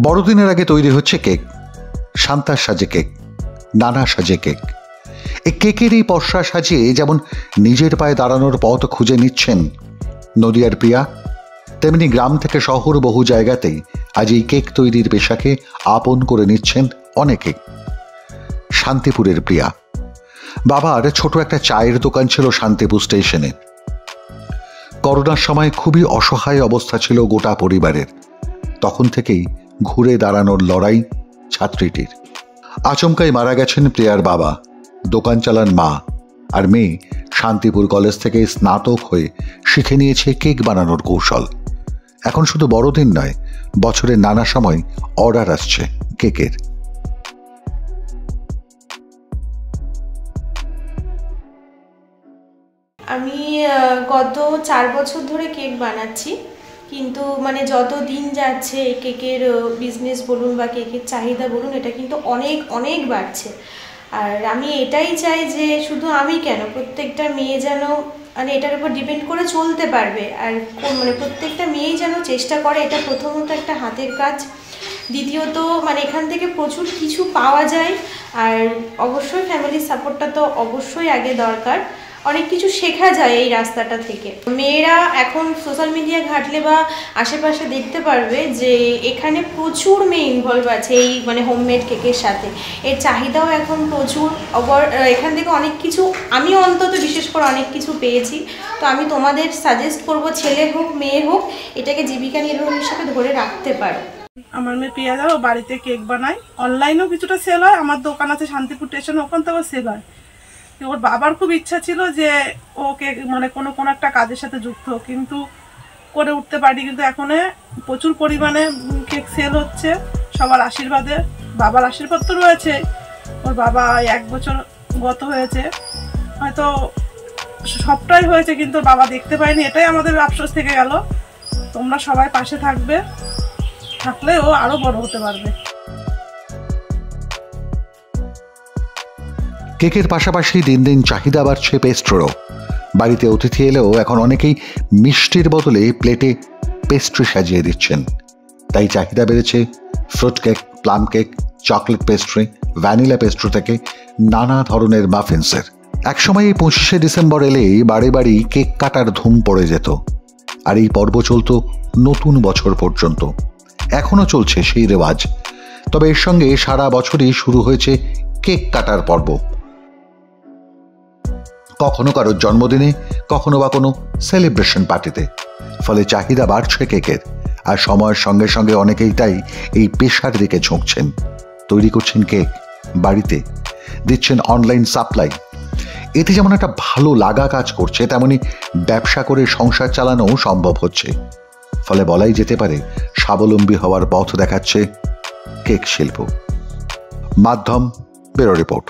বড়দিনের আগে তৈরি হচ্ছে কেক, শান্তার সাজে কেক, নানা সাজে কেক। এই কেকের এই পসরা সাজিয়ে যেমন নিজের পায়ে দাঁড়ানোর পথ খুঁজে নিচ্ছেন নদিয়ার প্রিয়া, তেমনি গ্রাম থেকে শহর বহু জায়গাতেই আজ এই কেক তৈরির পেশাকে আপন করে নিচ্ছেন অনেকে। শান্তিপুরের প্রিয়া, বাবার ছোট একটা চায়ের দোকান ছিল শান্তিপুর স্টেশনে। করোনার সময় খুবই অসহায় অবস্থা ছিল গোটা পরিবারের। তখন থেকেই ঘুরে দাঁড়ানোর লড়াই ছাত্রীটির। আচমকাই মারা গেছেন প্রিয়ার বাবা, দোকান চালান মা, আর মেয়ে শান্তিপুর কলেজ থেকে স্নাতক হয়ে শিখে নিয়েছে কেক বানানোর কৌশল। এখন শুধু বড়দিন নয়, বছরের নানা সময় অর্ডার আসছে কেকের। আমি গত 4 বছর ধরে কেক বানাচ্ছি, কিন্তু মানে যত দিন যাচ্ছে কেকের বিজনেস বলুন বা কেকের চাহিদা বলুন, এটা কিন্তু অনেক অনেক বাড়ছে। আর আমি এটাই চাই যে শুধু আমি কেন, প্রত্যেকটা মেয়ে যেন মানে এটার উপর ডিপেন্ড করে চলতে পারবে। আর মানে প্রত্যেকটা মেয়েই যেন চেষ্টা করে। এটা প্রথমত একটা হাতের কাজ, দ্বিতীয়ত মানে এখান থেকে প্রচুর কিছু পাওয়া যায়। আর অবশ্যই ফ্যামিলির সাপোর্টটা তো অবশ্যই আগে দরকার। অনেক কিছু শেখা যায় এই রাস্তাটা থেকে। মেয়েরা এখন সোশ্যাল মিডিয়া ঘাটলে বা আশেপাশে দেখতে পারবে যে এখানে প্রচুর মেয়ে ইনভলভ আছে এই মানে হোমমেড কেকের সাথে। এর চাহিদাও এখন প্রচুর। এখান থেকে অনেক কিছু আমি অন্তত বিশেষ করে অনেক কিছু পেয়েছি। তো আমি তোমাদের সাজেস্ট করব, ছেলে হোক মেয়ে হোক, এটাকে জীবিকা নির্বাহ হিসেবে ধরে রাখতে পারো। আমার মেয়ে প্রিয়া ও বাড়িতে কেক বানায়, অনলাইনেও কিছুটা সেল হয়। আমার দোকান আছে শান্তিপুর স্টেশন, ওখান থেকেও সেল হয়। ওর বাবার খুব ইচ্ছা ছিল যে ও কেক মানে কোনো একটা কাজের সাথে যুক্ত, কিন্তু করে উঠতে পারি। কিন্তু এখন প্রচুর পরিমাণে কেক সেল হচ্ছে সবার আশীর্বাদে। বাবার আশীর্বাদ তো রয়েছে। ওর বাবা 1 বছর গত হয়েছে, হয়তো সবটাই হয়েছে কিন্তু বাবা দেখতে পায়নি, এটাই আমাদের আফসোস থেকে গেল। তোমরা সবাই পাশে থাকবে, থাকলে ও আরো বড় হতে পারবে। কেকের পাশাপাশি দিন দিন চাহিদা বাড়ছে পেস্ট্রিরও। বাড়িতে অতিথি এলেও এখন অনেকেই মিষ্টির বদলে প্লেটে পেস্ট্রি সাজিয়ে দিচ্ছেন। তাই চাহিদা বেড়েছে fruit cake, plum cake, chocolate pastry, vanilla pastry থেকে নানা ধরনের মাফিন্সের। একসময় এই 25শে ডিসেম্বর এলেই বাড়ি বাড়ি কেক কাটার ধুম পড়ে যেত, আর এই পর্ব চলত নতুন বছর পর্যন্ত। এখনো চলছে সেই রেওয়াজ, তবে এর সঙ্গে সারা বছরই শুরু হয়েছে কেক কাটার পর্ব। কখনো কারোর জন্মদিনে, কখনো বা কোনো সেলিব্রেশন পার্টিতে। ফলে চাহিদা বাড়ছে কেকের, আর সময়ের সঙ্গে সঙ্গে অনেকেই তাই এই পেশার দিকে ঝুঁকছেন। তৈরি করছেন কেক বাড়িতে, দিচ্ছেন অনলাইন সাপ্লাই। এতে যেমন একটা ভালো লাগা কাজ করছে, তেমনি ব্যবসা করে সংসার চালানোও সম্ভব হচ্ছে। ফলে বলাই যেতে পারে স্বাবলম্বী হওয়ার পথ দেখাচ্ছে কেক শিল্প। মাধ্যম ব্যুরো রিপোর্ট।